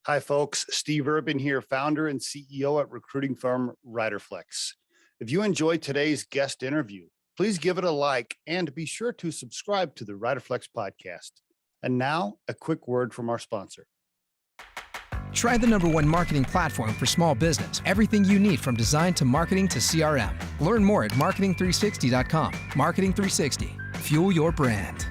Hi, folks. Steve Urban here, founder and CEO at recruiting firm Riderflex. If you enjoyed today's guest interview, please give it a like and be sure to subscribe to the Riderflex podcast. And now, a quick word from our sponsor. Try the #1 marketing platform for small business. Everything you need from design to marketing to CRM. Learn more at marketing360.com. Marketing 360. Fuel your brand.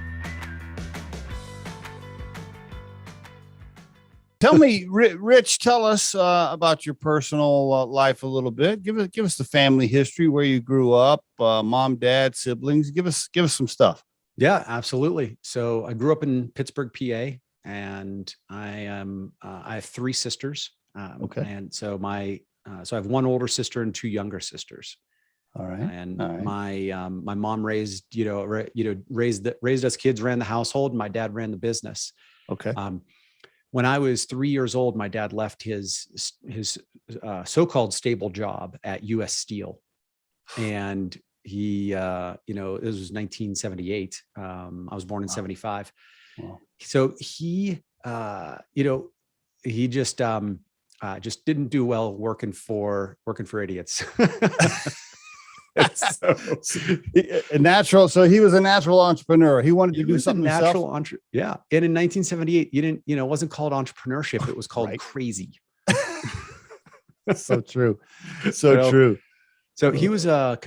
Tell me, Rich, tell us about your personal life a little bit. Give us the family history, where you grew up, mom, dad, siblings. Give us some stuff. Yeah, absolutely. So I grew up in Pittsburgh, PA, and I have 3 sisters. Okay. And so I have 1 older sister and 2 younger sisters. All right. And All right. my mom raised us kids, ran the household, and my dad ran the business. Okay. When I was 3 years old, my dad left his so-called stable job at U.S. Steel, and he, this was 1978. I was born in 75. Wow. So he just didn't do well working for idiots. So he was a natural entrepreneur. He wanted to do something himself. Yeah. And in 1978, it wasn't called entrepreneurship. It was called crazy. So true. So true. So he was a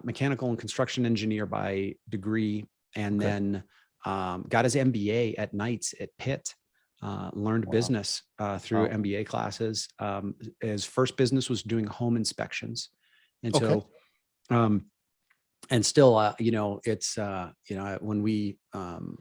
mechanical and construction engineer by degree, and then got his MBA at Knights at Pitt. Learned business through MBA classes. His first business was doing home inspections. And so, and still, it's, when we, bought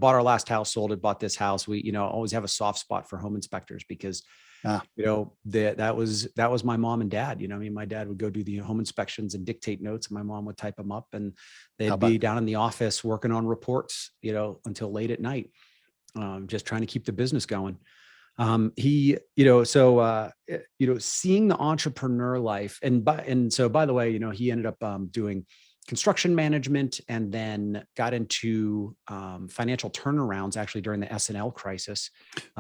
our last house, sold it, bought this house, we, always have a soft spot for home inspectors because, that was my mom and dad. My dad would go do the home inspections and dictate notes, and my mom would type them up, and they'd be down in the office working on reports, until late at night, just trying to keep the business going. Seeing the entrepreneur life, so by the way, he ended up doing construction management, and then got into financial turnarounds actually during the S&L crisis.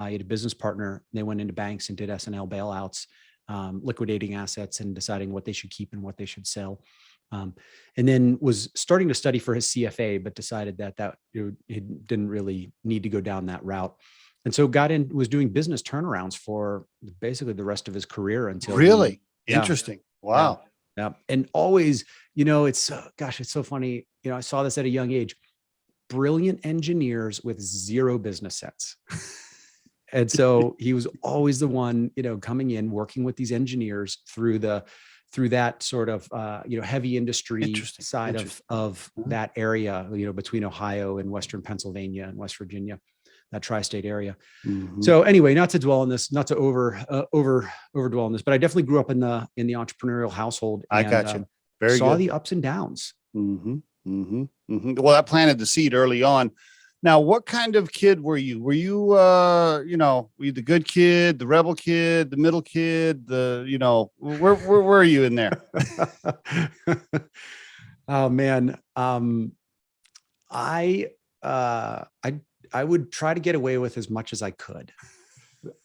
He had a business partner. They went into banks and did S&L bailouts, liquidating assets and deciding what they should keep and what they should sell. And then was starting to study for his CFA, but decided that he didn't really need to go down that route. And so was doing business turnarounds for basically the rest of his career until interesting. Wow. Yeah. And always, it's so funny. I saw this at a young age, brilliant engineers with 0 business sense. And so he was always the one, coming in, working with these engineers through that sort of, heavy industry side of that area, between Ohio and Western Pennsylvania and West Virginia, that tri-state area. Mm-hmm. So anyway, not to dwell on this, not to over dwell on this, but I definitely grew up in the entrepreneurial household. I got you. Very saw good. The ups and downs. Mm-hmm. Mm-hmm. Mm-hmm. Well, that planted the seed early on. Now, what kind of kid were you? Were you, were you the good kid, the rebel kid, the middle kid, where were you in there? Oh man. I would try to get away with as much as I could.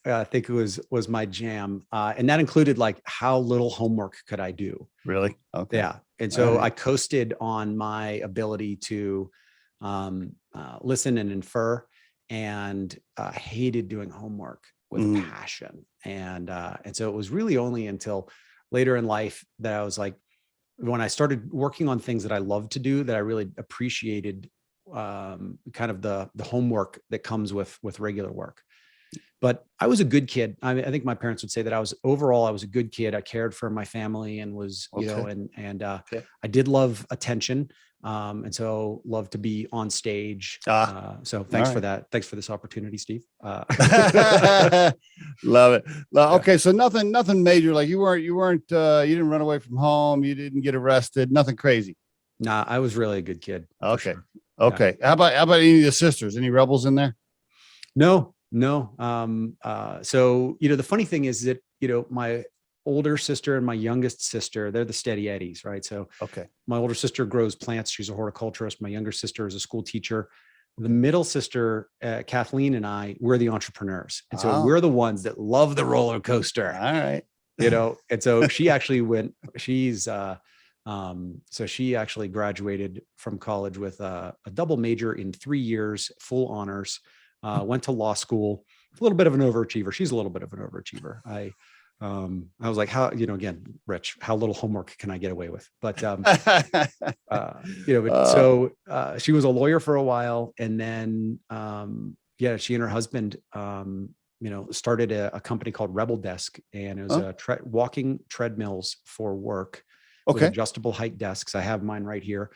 I think it was my jam. And that included like how little homework could I do? Really? Okay. Yeah. And so I coasted on my ability to listen and infer, and hated doing homework with passion. And so it was really only until later in life that I was like, when I started working on things that I loved to do, that I really appreciated kind of the homework that comes with regular work. But I was a good kid. I think my parents would say that I was a good kid. I cared for my family and was, I did love attention. And so love to be on stage. So thanks for that. Thanks for this opportunity, Steve. Love it. Okay. So nothing major. Like you didn't run away from home. You didn't get arrested. Nothing crazy. Nah, I was really a good kid. Okay. Sure. Okay. Yeah. How about any of your sisters? Any rebels in there? No. So, the funny thing is that, my older sister and my youngest sister, they're the steady eddies, right? So my older sister grows plants. She's a horticulturist. My younger sister is a school teacher. The middle sister, Kathleen, and we're the entrepreneurs. And so we're the ones that love the roller coaster. All right. And so she actually so she actually graduated from college with a double major in 3 years, full honors, went to law school, a little bit of an overachiever. She's a little bit of an overachiever. I was like, how, again, Rich, how little homework can I get away with? But, so she was a lawyer for a while. And then, she and her husband, started a company called Rebel Desk, and it was walking treadmills for work. With adjustable height desks. I have mine right here.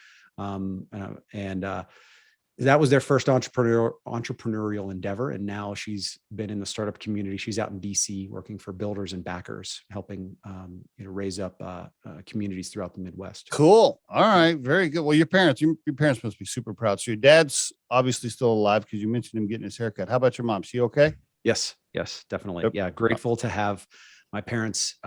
That was their first entrepreneurial endeavor. And now she's been in the startup community. She's out in DC working for builders and backers, helping raise up communities throughout the Midwest. Cool. All right. Very good. Well, your parents must be super proud. So your dad's obviously still alive because you mentioned him getting his haircut. How about your mom? She okay? Yes, definitely. Yep. Yeah. Grateful to have my parents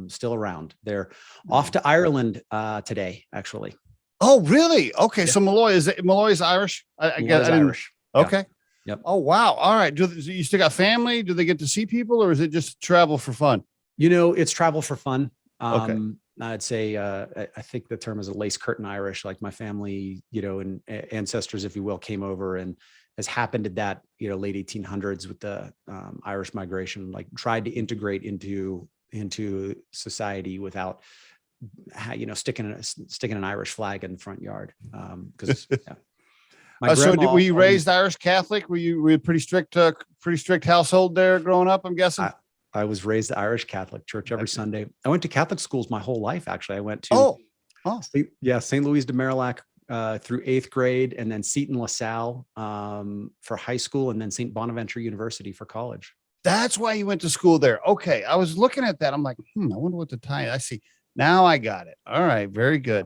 still around. They're off to Ireland today, actually. Oh, really? Okay. Yeah. So Maloy's Irish? I guess Irish. Okay. Yeah. Yep. Oh, wow. All right. Do you still got family? Do they get to see people, or is it just travel for fun? It's travel for fun. Okay. I'd say, I think the term is a lace curtain Irish, like my family, and ancestors, if you will, came over, and as happened at that, late 1800s with the Irish migration, like tried to integrate into society without, sticking an Irish flag in the front yard. Because so were you raised Irish Catholic? Were you a pretty strict household there growing up, I'm guessing? I was raised Irish Catholic, church every Sunday. I went to Catholic schools my whole life. Actually, I went to St. Louis de Marillac through 8th grade, and then Seton LaSalle for high school, and then St. Bonaventure University for college. That's why you went to school there. Okay. I was looking at that. I'm like, I wonder what the tie is. I see. Now I got it. All right. Very good.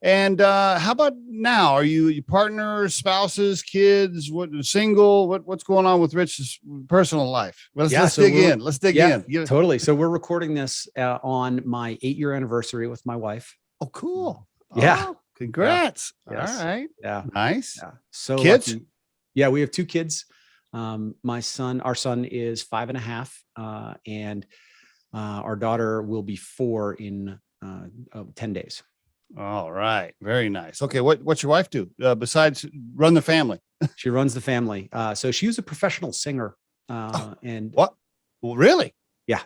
And how about now? Are you partners, spouses, kids, single? What's going on with Rich's personal life? Let's dig in. Let's dig in. Totally. So we're recording this on my 8-year anniversary with my wife. Oh, cool. Yeah. Oh, congrats. Yeah. Yes. All right. Yeah. Nice. Yeah. So kids? Lucky. Yeah, we have 2 kids. Our son is 5.5, and our daughter will be 4 in 10 days. All right. Very nice. Okay. What's your wife do besides run the family? She runs the family. So she was a professional singer. And what? Well, really? Yeah.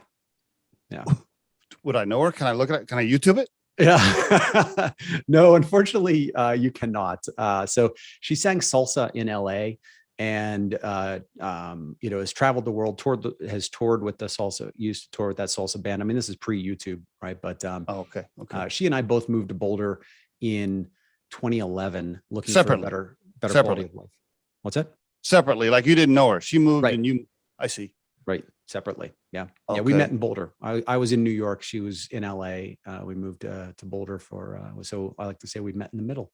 Yeah. Would I know her? Can I look at it? Can I YouTube it? Yeah. No, unfortunately, you cannot. So she sang salsa in LA, and has traveled the world, has toured with the salsa, used to tour with that salsa band. I mean, this is pre-YouTube, right? But okay. She and I both moved to Boulder in 2011, looking separately. for a better quality of life. What's that? Separately, like you didn't know her. She moved, right. And you. I see. Right. Separately. Yeah. Okay. Yeah. We met in Boulder. I was in New York. She was in LA. We moved to Boulder so I like to say we met in the middle.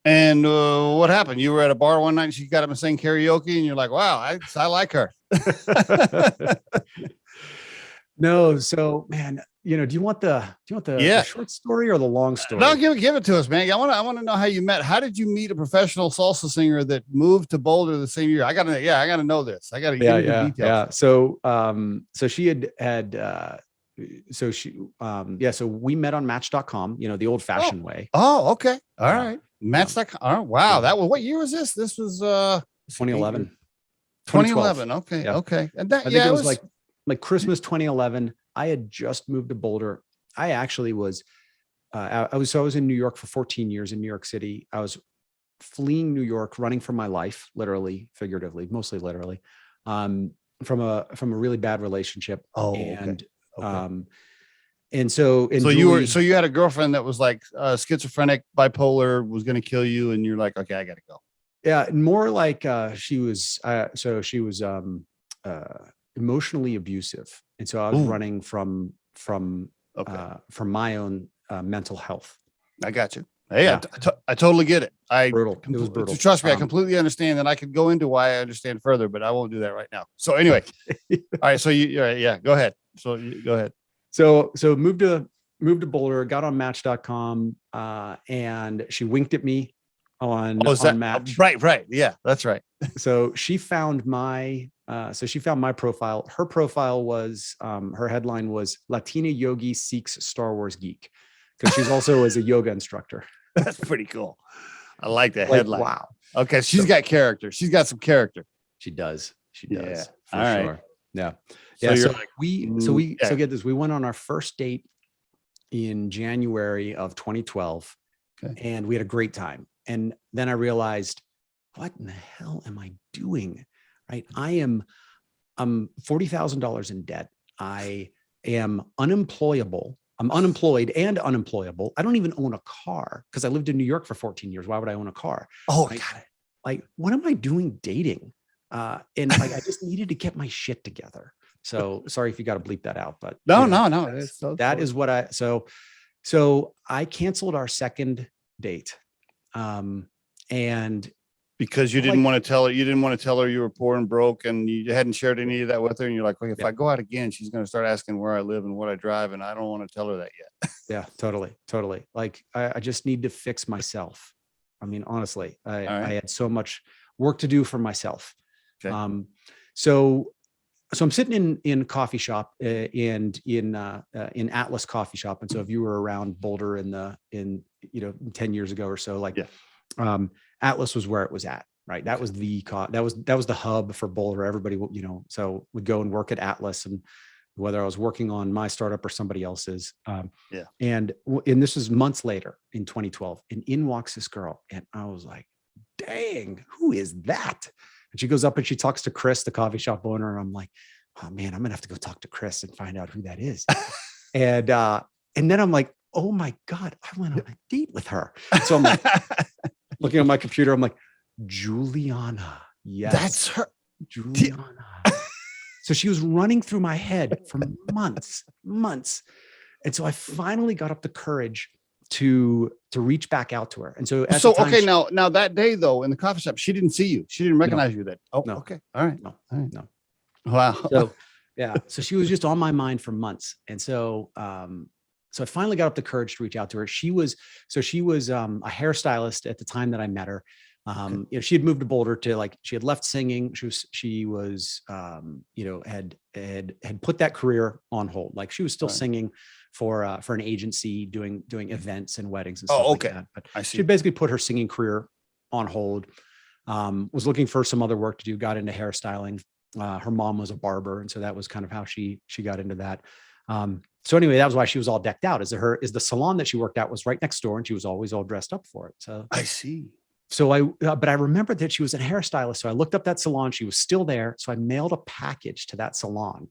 And what happened? You were at a bar one night and she got up and sang karaoke, and you're like, wow, I like her. No. So, man, do you want the short story or the long story? No, give it to us, man. I want to know how you met. How did you meet a professional salsa singer that moved to Boulder the same year? I gotta know this. I gotta give you the details. Yeah. So she so we met on Match.com, the old fashioned way. Oh, okay. All right. Match.com. Oh, wow. That was, what year was this? This was 2011. 2011. Okay. Yeah. Okay. And that, I think it was like Christmas 2011. I had just moved to Boulder. I actually was, I was in New York for 14 years in New York City. I was fleeing New York, running for my life, literally, figuratively, mostly literally, from a really bad relationship. Oh, and, okay. And so you had a girlfriend that was like schizophrenic, bipolar, was going to kill you, and you're like, okay, I got to go. Yeah, more like she was emotionally abusive, and so I was running from my own mental health. I got you. Hey, yeah. I totally get it. Brutal. It was brutal. Trust me, I completely understand, and I could go into why I understand further, but I won't do that right now. So anyway, all right. So go ahead. Go ahead. So moved to Boulder, got on Match.com, and she winked at me on Oh, is that Match. right? Right. Yeah, that's right. So she found my profile. Her profile was her headline was Latina Yogi Seeks Star Wars Geek, because she's also as a yoga instructor. That's pretty cool. I like that Like, headline. wow. Okay, she's got character. She's got some character. She does. She Yeah. does, for All right. sure. Yeah. So Yeah. you're So like, so get this. We went on our first date in January of 2012, Okay. and we had a great time. And then I realized, what in the hell am I doing? Right. I'm $40,000 in debt. I am unemployable. I'm unemployed and unemployable. I don't even own a car because I lived in New York for 14 years. Why would I own a car? Oh, Like, got it. like, what am I doing dating? And like, I just needed to get my shit together. So sorry if you got to bleep that out, but No, you know, no. that is what so I canceled our second date. And because you didn't want to tell her, you were poor and broke and you hadn't shared any of that with her. And you're like, well, if I go out again, she's going to start asking where I live and what I drive. And I don't want to tell her that yet. yeah, totally. Like, I just need to fix myself. I mean, honestly, right. I had so much work to do for myself. Okay. So I'm sitting in a coffee shop and in Atlas coffee shop. And so if you were around Boulder in 10 years ago or so, like, yeah. Atlas was where it was at, right? That was that was the hub for Boulder. Everybody, so would go and work at Atlas, and whether I was working on my startup or somebody else's. And this was months later in 2012, and in walks this girl. And I was like, dang, who is that? And she goes up and she talks to Chris, the coffee shop owner. And I'm like, oh man, I'm gonna have to go talk to Chris and find out who that is. and then I'm like, oh my God, I went on a date with her. So I'm like, looking at my computer, I'm like, Juliana. Yes. That's her. Juliana. So she was running through my head for months. And so I finally got up the courage to reach back out to her. And so okay, now that day though, in the coffee shop, she didn't see you. She didn't recognize you then. Oh, no. Okay. All right. No. Wow. So yeah. So she was just on my mind for months. And so I finally got up the courage to reach out to her. She was a hairstylist at the time that I met her. She had moved to Boulder she had left singing. She was had put that career on hold. Like, she was still singing for an agency doing events and weddings and stuff like that. But she had basically put her singing career on hold. Was looking for some other work to do, got into hairstyling. Her mom was a barber. And so that was kind of how she got into that. So anyway, that was why she was all decked out. Is the salon that she worked at was right next door, and she was always all dressed up for it. So I see. So but I remembered that she was a hairstylist. So I looked up that salon. She was still there. So I mailed a package to that salon.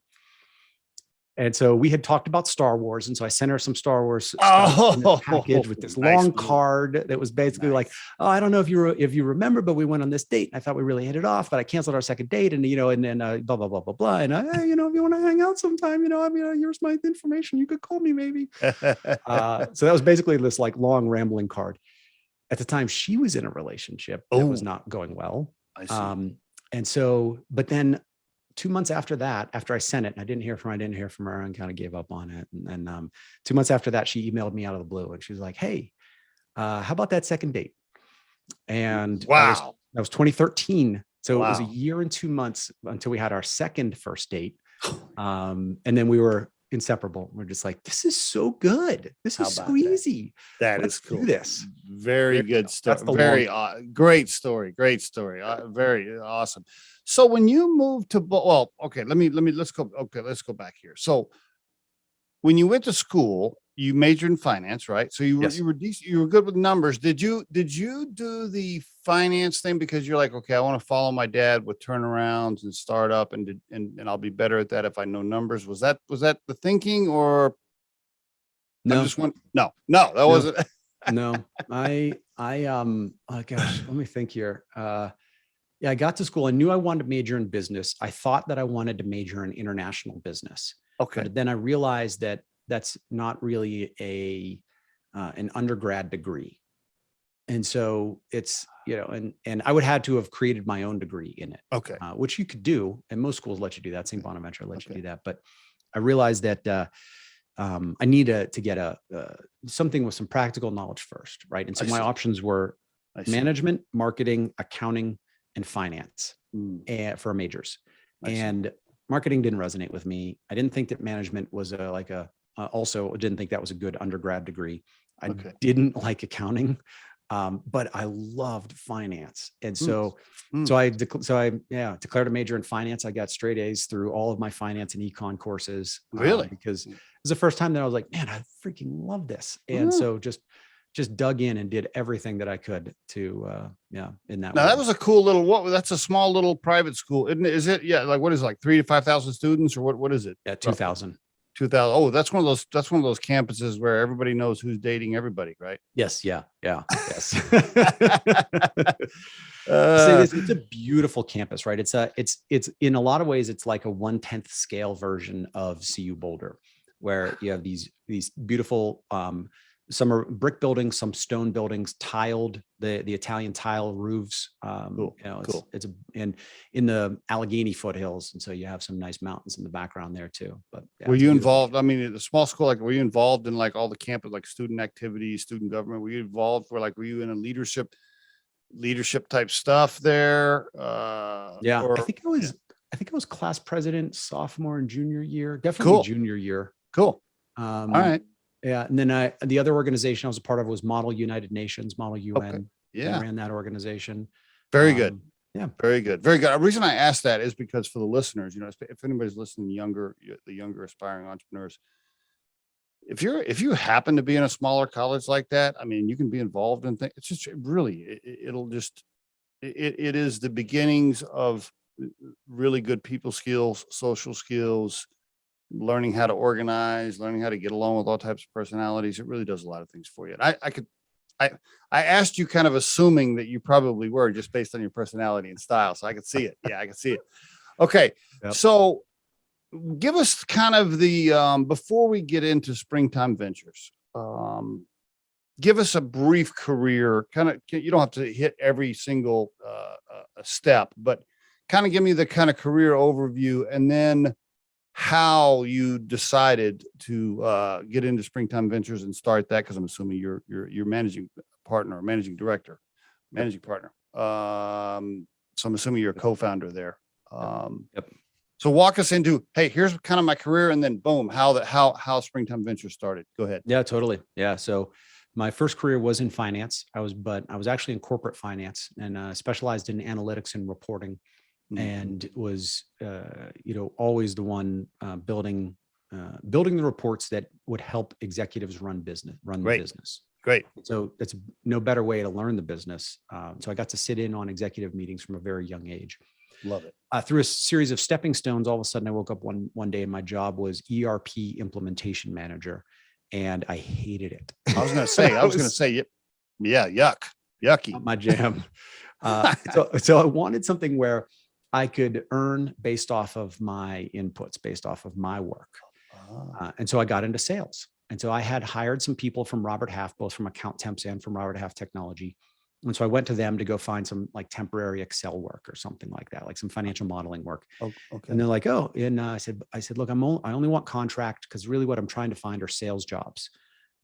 And so we had talked about Star Wars. And so I sent her some Star Wars stuff in this package with this long card that was basically like, oh, I don't know if you remember, but we went on this date. I thought we really hit it off, but I canceled our second date, and and then blah, blah, blah, blah, blah. And if you want to hang out sometime, here's my information. You could call me maybe. So that was basically this like long rambling card. At the time, she was in a relationship that was not going well. I see. And so, but then 2 months after that, after I sent it, and I didn't hear from her, and kind of gave up on it. And then 2 months after that, she emailed me out of the blue, and she was like, hey, how about that second date? And wow, that was 2013. So it was a year and 2 months until we had our first date. And then we were inseparable. We're just like, this is so good. This is so easy. Let's cool. Do this. Very good story. Very great story. Great story. Very awesome. So when you moved to, let's go back here. So when you went to school, you majored in finance, right? So you were decent, you were good with numbers. Did you do the finance thing because you're like, okay, I want to follow my dad with turnarounds and startup, and I'll be better at that if I know numbers? Was that the thinking, or no? That wasn't. No, oh gosh, let me think here. I got to school. I knew I wanted to major in business. I thought that I wanted to major in international business. Okay. But then I realized that that's not really an undergrad degree. And so it's, and I would have to have created my own degree in it. Okay. Which you could do. And most schools let you do that. St. Bonaventure let you do that. But I realized that I need to get something with some practical knowledge first. Right. And so my options were I see. management, marketing, accounting, and finance for majors. I see. And marketing didn't resonate with me. I didn't think that management was also didn't think that was a good undergrad degree. I Okay. didn't like accounting, but I loved finance. And so, Mm. so I declared a major in finance. I got straight A's through all of my finance and econ courses. Really? Because it was the first time that I was like, man, I freaking love this. And so just dug in and did everything that I could to, in that. Now world. that was a cool little, that's a small little private school, isn't it? Is it? Yeah. Like what is it, like 3,000 to 5,000 students or what is it? Yeah, 2,000. 2,000. Oh, that's one of those campuses where everybody knows who's dating everybody, right? Yes. Yeah. Yes. Say this, it's a beautiful campus, right? It's in a lot of ways, it's like a 1/10 scale version of CU Boulder, where you have these beautiful, some are brick buildings, some stone buildings, tiled, the Italian tile roofs. Cool. Cool. It's in the Allegheny foothills. And so you have some nice mountains in the background there too. But yeah, were you involved? I mean, the small school, like, were you involved in like all the campus, like student activities, student government? Were you involved were you in a leadership type stuff there? Yeah, I think I was class president sophomore and junior year, definitely Cool. junior year. Cool. All right. Yeah. And then the other organization I was a part of was Model United Nations, Model UN. Okay. Yeah. I ran that organization. Very good. Yeah. Very good. Very good. The reason I asked that is because for the listeners, if anybody's listening, the younger aspiring entrepreneurs, if you happen to be in a smaller college like that, I mean, you can be involved in things. It's just really, it is the beginnings of really good people skills, social skills, learning how to organize, learning how to get along with all types of personalities. It really does a lot of things for you. And I asked you kind of assuming that you probably were just based on your personality and style. So I could see it. Yeah, I could see it. Okay. Yep. So give us kind of the, before we get into Springtime Ventures, give us a brief career, you don't have to hit every single step, but kind of give me the kind of career overview and then how you decided to get into Springtime Ventures and start that, because I'm assuming you're managing partner, managing director, managing partner. So I'm assuming you're a co-founder there. Yep. So walk us into, hey, here's kind of my career, and then boom, how Springtime Ventures started. Go ahead. Yeah, totally. Yeah. So my first career was in finance. I was actually in corporate finance and specialized in analytics and reporting. And was, always the one building the reports that would help executives run the business. Great. So that's no better way to learn the business. So I got to sit in on executive meetings from a very young age. Love it. Through a series of stepping stones, all of a sudden I woke up one day and my job was ERP implementation manager, and I hated it. I was going to say, yeah, yucky. Not my jam. So I wanted something where I could earn based off of my inputs, based off of my work. And so I got into sales. And so I had hired some people from Robert Half, both from Account Temps and from Robert Half Technology. And so I went to them to go find some like temporary Excel work or something like that, like some financial modeling work. Oh, okay. And they're like, oh, and I said, look, I only want contract, because really what I'm trying to find are sales jobs.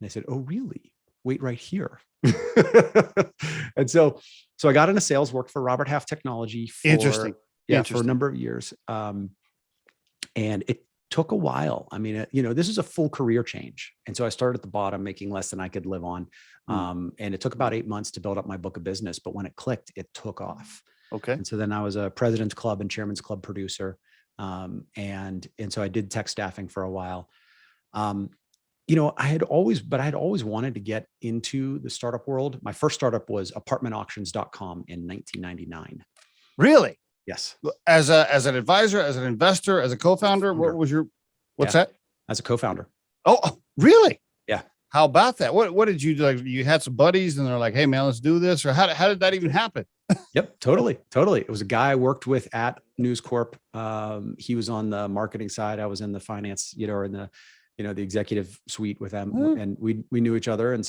And they said, oh, really? Wait right here. And so I got into sales, worked for Robert Half Technology for a number of years. And it took a while. I mean, this is a full career change. And so I started at the bottom, making less than I could live on. And it took about 8 months to build up my book of business, but when it clicked, it took off. Okay. And so then I was a President's Club and Chairman's Club producer. And so I did tech staffing for a while. I had always wanted to get into the startup world. My first startup was apartmentauctions.com in 1999. Really? Yes. As an advisor, as an investor, as a co-founder, what's that? As a co-founder. Oh, really? Yeah. How about that? What did you do? Like, you had some buddies and they're like, hey man, let's do this. Or how did that even happen? Yep. Totally. It was a guy I worked with at News Corp. He was on the marketing side. I was in the finance, or in the, the executive suite with them, and we knew each other. And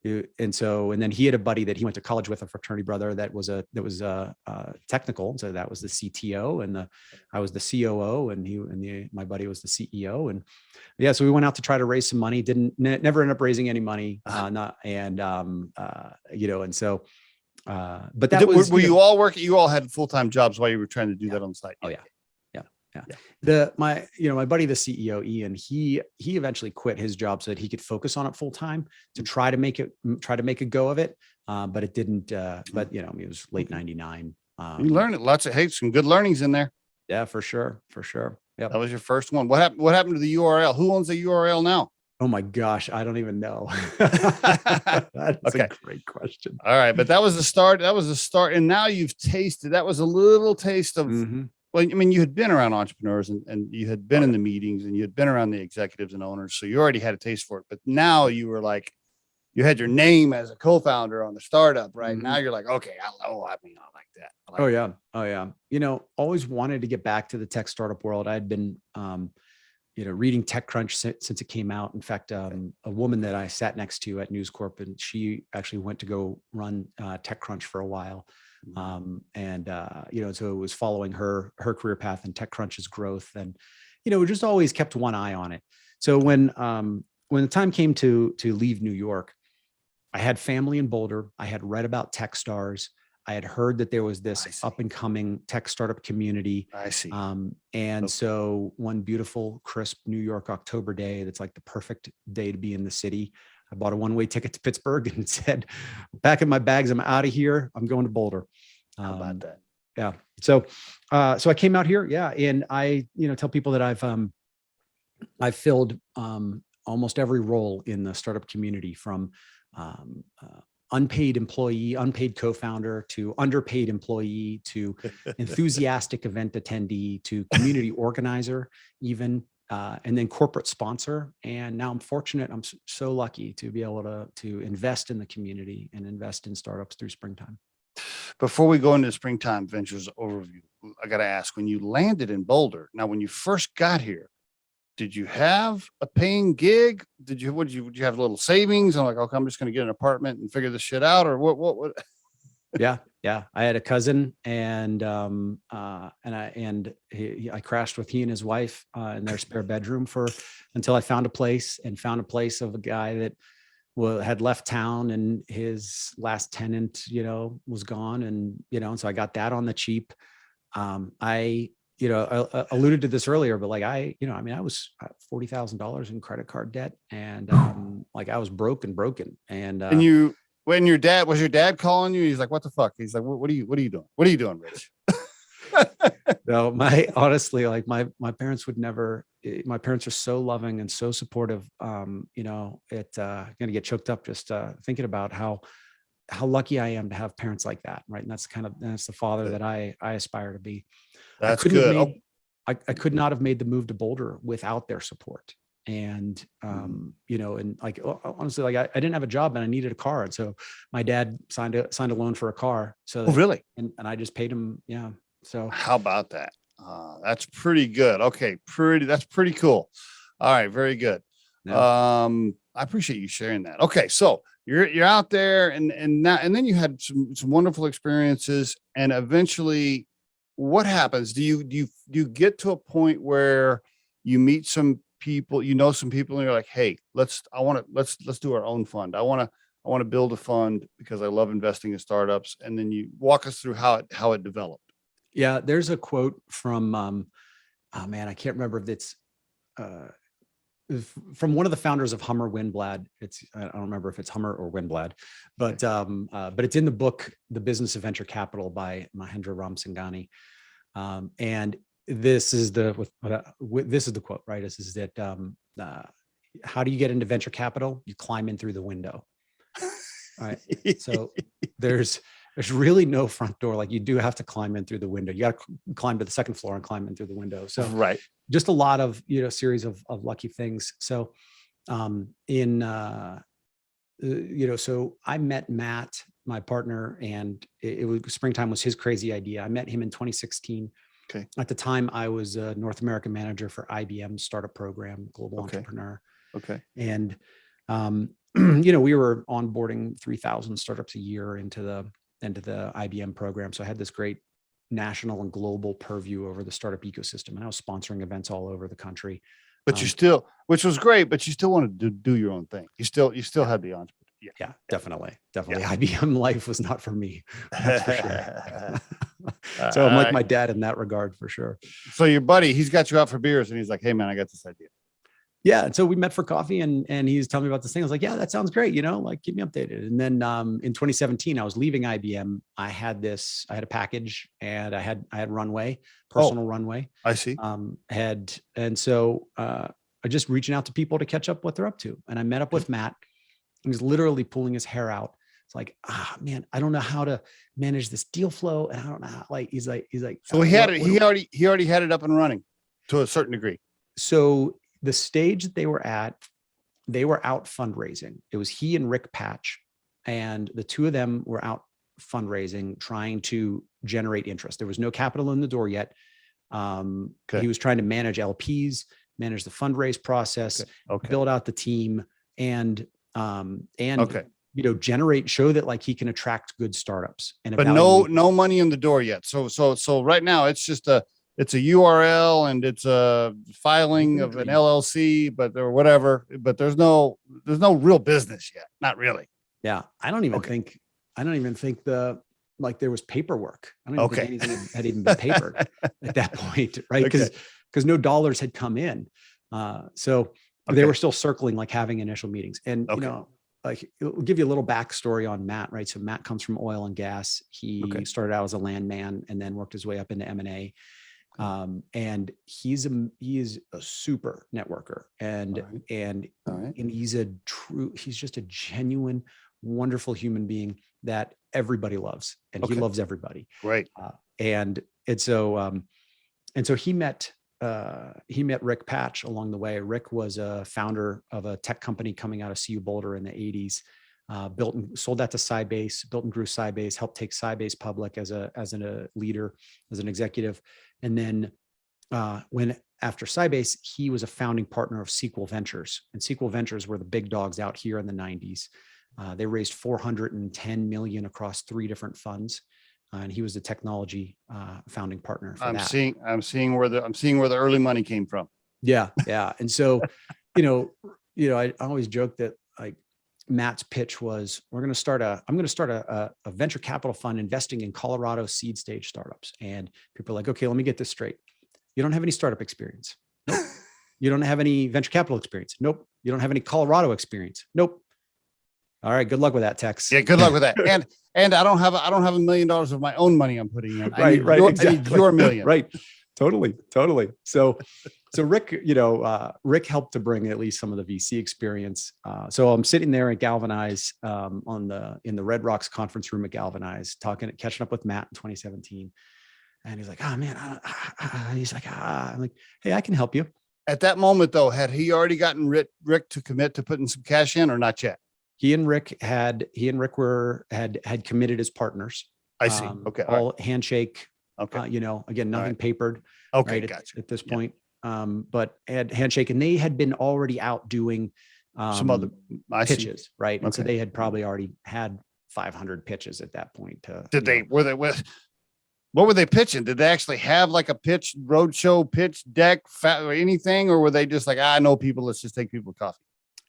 then he had a buddy that he went to college with, a fraternity brother that was technical. So that was the CTO, and I was the COO, and my buddy was the CEO. And yeah, so we went out to try to raise some money. Never ended up raising any money. And so But that was, were you all working? You all had full-time jobs while you were trying to do that on site. Oh yeah. Yeah. Yeah. My buddy, the CEO, Ian, he eventually quit his job so that he could focus on it full time to try to make a go of it. But it didn't, but it was late 99. You learned it. Some good learnings in there. Yeah, for sure. Yeah. That was your first one. What happened to the URL? Who owns the URL now? Oh my gosh, I don't even know. That's a great question. All right, but that was the start. And now you've tasted. That was a little taste of. Well, I mean, you had been around entrepreneurs and you had been in the meetings and you had been around the executives and owners, so you already had a taste for it. But now you were like, you had your name as a co-founder on the startup, right? Now you're like, okay, I like that. Oh yeah. Always wanted to get back to the tech startup world. I had been, reading TechCrunch since it came out. In fact, a woman that I sat next to at News Corp, and she actually went to go run TechCrunch for a while. So it was following her career path and TechCrunch's growth, and we just always kept one eye on it. So when the time came to leave New York, I had family in Boulder. I had read about Techstars. I had heard that there was this up and coming tech startup community. I see. So one beautiful, crisp New York October day, that's like the perfect day to be in the city, I bought a one-way ticket to Pittsburgh and said, "Packing my bags, I'm out of here. I'm going to Boulder." How about that? Yeah. So I came out here. Yeah. And I, tell people that I've filled almost every role in the startup community, from unpaid employee, unpaid co-founder, to underpaid employee, to enthusiastic event attendee, to community organizer, even, and then corporate sponsor. And now I'm fortunate. I'm so lucky to be able to invest in the community and invest in startups through Springtime. Before we go into the Springtime Ventures overview, I got to ask, when you landed in Boulder, now, when you first got here, did you have a paying gig? Would you have a little savings? I'm like, okay, I'm just going to get an apartment and figure this shit out, or what? Yeah. I had a cousin, and I crashed with he and his wife in their spare bedroom until I found a place of a guy that had left town, and his last tenant, was gone. And, so I got that on the cheap. I alluded to this earlier, but I was $40,000 in credit card debt, and I was broken. And when your dad calling you, he's like, "What the fuck?" He's like, what are you doing? What are you doing, Rich? No, honestly, my parents would never. My parents are so loving and so supportive. Gonna get choked up just thinking about how lucky I am to have parents like that, right? And that's the father that I aspire to be. That's good. I could not have made the move to Boulder without their support. And, honestly, I didn't have a job and I needed a car. And so my dad signed a loan for a car. So really? And I just paid him. Yeah. So how about that? That's pretty good. Okay. That's pretty cool. All right. Very good. Yeah. I appreciate you sharing that. Okay. So you're out there and then you had some wonderful experiences, and eventually what happens? Do you get to a point where you meet some people, some people, and you're like, "Hey, let's do our own fund. I want to build a fund because I love investing in startups." And then you walk us through how it developed. Yeah, there's a quote from I can't remember if it's from one of the founders of Hummer Windblad. I don't remember if it's Hummer or Windblad, but it's in the book The Business of Venture Capital by Mahendra Ramsingani. And this is the quote, right? This is that how do you get into venture capital? You climb in through the window. All right. So there's really no front door. You do have to climb in through the window. You got to climb to the second floor and climb in through the window. So right. Just a lot of, series of lucky things. So, so I met Matt, my partner, and it was Springtime was his crazy idea. I met him in 2016. Okay. At the time, I was a North American manager for IBM's startup program, Global Okay. Entrepreneur. Okay. And, we were onboarding 3,000 startups a year into the IBM program. So I had this great national and global purview over the startup ecosystem, and I was sponsoring events all over the country. But which was great, but you still wanted to do your own thing. You still had the entrepreneur. Yeah, definitely. IBM life was not for me. That's for sure. So I'm like my dad in that regard for sure. So your buddy, he's got you out for beers and he's like, hey man, I got this idea. Yeah. And so we met for coffee and he's telling me about this thing. I was like, yeah, that sounds great. Like keep me updated. And then in 2017, I was leaving IBM. I had a package and I had runway, personal runway. I see. So I just reaching out to people to catch up what they're up to. And I met up with Matt. He was literally pulling his hair out. It's like, man, I don't know how to manage this deal flow. And I don't know how, he's like, so he already had it up and running to a certain degree. So the stage that they were at, they were out fundraising. It was he and Rick Patch, and the two of them were out fundraising, trying to generate interest. There was no capital in the door yet. He was trying to manage LPs, manage the fundraise process, build out the team, and show that he can attract good startups. But no money in the door yet. So right now it's just it's a URL and it's a filing of an LLC, but there's no real business yet. Not really. Yeah. I don't even think there was paperwork. I don't even think anything had even been papered at that point. Right. Because no dollars had come in. So they were still circling, having initial meetings. And, it'll give you a little backstory on Matt, right? So Matt comes from oil and gas. He started out as a landman and then worked his way up into M&A. And he is a super networker and he's just a genuine, wonderful human being that everybody loves, and he loves everybody. Right. So he met Rick Patch along the way. Rick was a founder of a tech company coming out of Boulder in the 80s. Built and sold that to Sybase, built and grew Sybase, helped take Sybase public as a leader, as an executive. And then when after Sybase, he was a founding partner of Sequel Ventures, and Sequel Ventures were the big dogs out here in the 90s. They raised $410 million across 3 different funds. And he was the technology founding partner for that. I'm seeing where the early money came from. Yeah. And so, I always joke that Matt's pitch was, I'm going to start a venture capital fund investing in Colorado seed stage startups. And people are like, okay, let me get this straight. You don't have any startup experience. Nope. You don't have any venture capital experience. Nope. You don't have any Colorado experience. Nope. All right. Good luck with that, Tex. Yeah. Good luck with that. And I don't have $1 million of my own money I'm putting in. I need your million. Right. Totally. So Rick, Rick helped to bring at least some of the VC experience. So I'm sitting there at Galvanize in the Red Rocks conference room at Galvanize, catching up with Matt in 2017. And he's like, oh man, I'm like, hey, I can help you. At that moment though, had he already gotten Rick to commit to putting some cash in or not yet? He and Rick had committed as partners. I see. Okay. All handshake. Okay. Again, nothing papered. Okay. Right, Gotcha. At this point. But had handshake, and they had been already out doing some other pitches. Right. And so they had probably already had 500 pitches at that point. What were they pitching? Did they actually have a pitch, roadshow, pitch deck, or anything? Or were they just like, I know people, let's just take people coffee?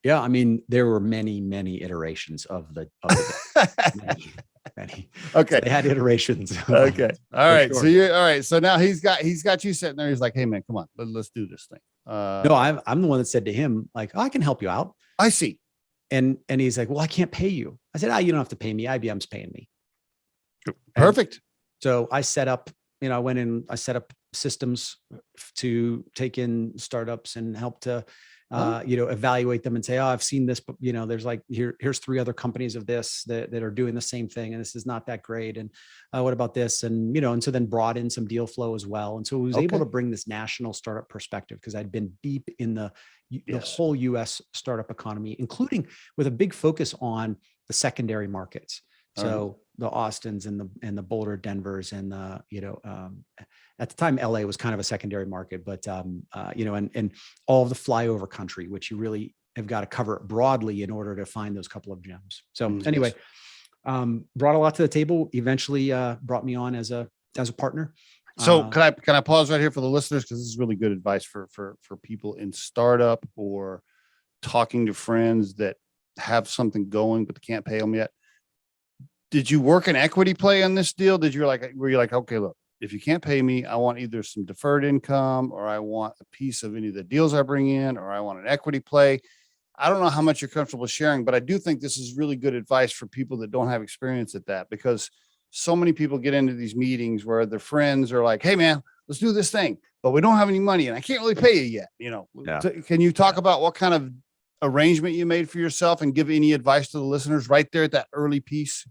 Yeah. I mean, there were many iterations of the many. Okay. So they had iterations. Okay. All right. Sure. So all right. So now he's got you sitting there. He's like, hey man, come on, let's do this thing. No, I'm the one that said to him, I can help you out. I see. And he's like, well, I can't pay you. I said, you don't have to pay me. IBM's paying me. Perfect. And so I set up, I went in, I set up systems to take in startups and help to, evaluate them and say, I've seen this, but there's here's 3 other companies of this that are doing the same thing. And this is not that great. And what about this? And, and so then brought in some deal flow as well. And so I was able to bring this national startup perspective because I'd been deep in the whole US startup economy, including with a big focus on the secondary markets. So the Austins and the Boulder, Denvers, and at the time, LA was kind of a secondary market, but and all of the flyover country, which you really have got to cover broadly in order to find those couple of gems. So anyway, brought a lot to the table. Eventually, brought me on as a partner. So can I pause right here for the listeners, because this is really good advice for people in startup or talking to friends that have something going, but they can't pay them yet. Did you work an equity play on this deal? Were you like, okay, look, if you can't pay me, I want either some deferred income, or I want a piece of any of the deals I bring in, or I want an equity play. I don't know how much you're comfortable sharing, but I do think this is really good advice for people that don't have experience at that, because so many people get into these meetings where their friends are like, hey man, let's do this thing, but we don't have any money and I can't really pay you yet. Yeah. Can you talk about what kind of arrangement you made for yourself and give any advice to the listeners right there at that early piece?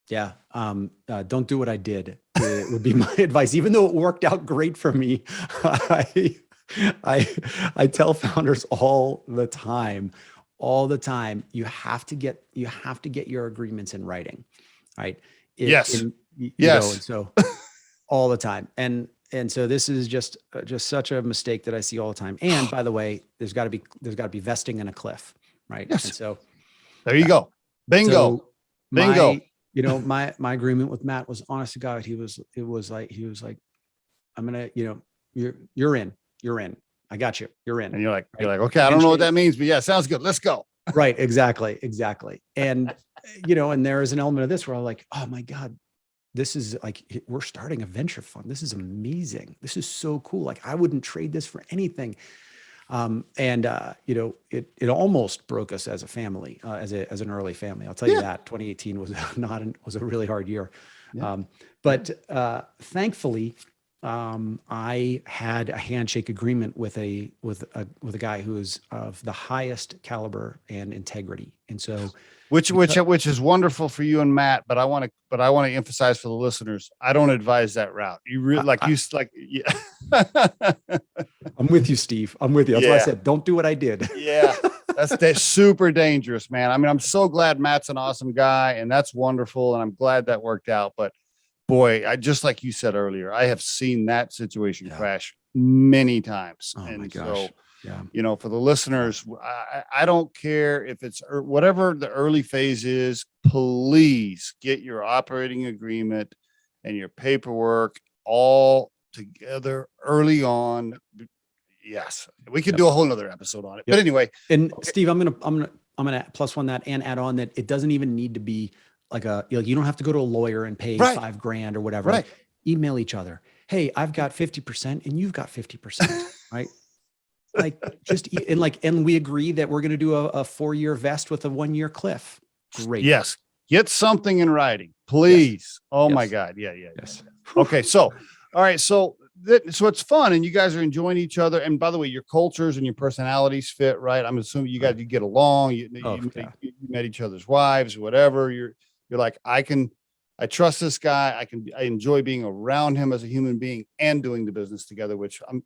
Yeah. Don't do what I did. It would be my advice, even though it worked out great for me. I tell founders all the time, you have to get your agreements in writing, right? Yes. You Yes. know, and so all the time. And so this is just such a mistake that I see all the time. And by the way, there's got to be vesting in a cliff, right? Yes. And so there you go. Bingo. So Bingo. My agreement with Matt was, honest to God, he was like, I'm going to, you're in. I got you. You're in. And you're like, right? okay, I don't know what that means, but yeah, sounds good. Let's go. Right. Exactly. And, and there is an element of this where I'm like, oh my God, this is like, we're starting a venture fund. This is amazing. This is so cool. Like, I wouldn't trade this for anything. It almost broke us as a family, as an early family. I'll tell you that 2018 was a really hard year. Yeah. But thankfully, I had a handshake agreement with a guy who is of the highest caliber and integrity. And so, which is wonderful for you and Matt, but I want to emphasize for the listeners, I don't advise that route. You really yeah. I'm with you, Steve. I'm with you. That's why I said, don't do what I did. Yeah. That's super dangerous, man. I mean, I'm so glad Matt's an awesome guy, and that's wonderful. And I'm glad that worked out. But boy, I just, like you said earlier, I have seen that situation crash many times. Oh and my gosh. For the listeners, I don't care if it's whatever the early phase is, please get your operating agreement and your paperwork all together early on. Yes, we could do a whole nother episode on it. But anyway, and Steve, I'm gonna plus one that and add on that it doesn't even need to be like you don't have to go to a lawyer and pay $5,000 or whatever. Right. Email each other. Hey, I've got 50% and you've got 50%, right? Like and we agree that we're going to do a 4-year vest with a 1-year cliff. Great. Yes. Get something in writing, please. Yes. Oh my God. Yeah. Yes. Okay. So, all right. So it's fun and you guys are enjoying each other. And by the way, your cultures and your personalities fit, right? I'm assuming you guys, you get along, you met each other's wives, whatever. You're like, I trust this guy. I enjoy being around him as a human being and doing the business together, which I'm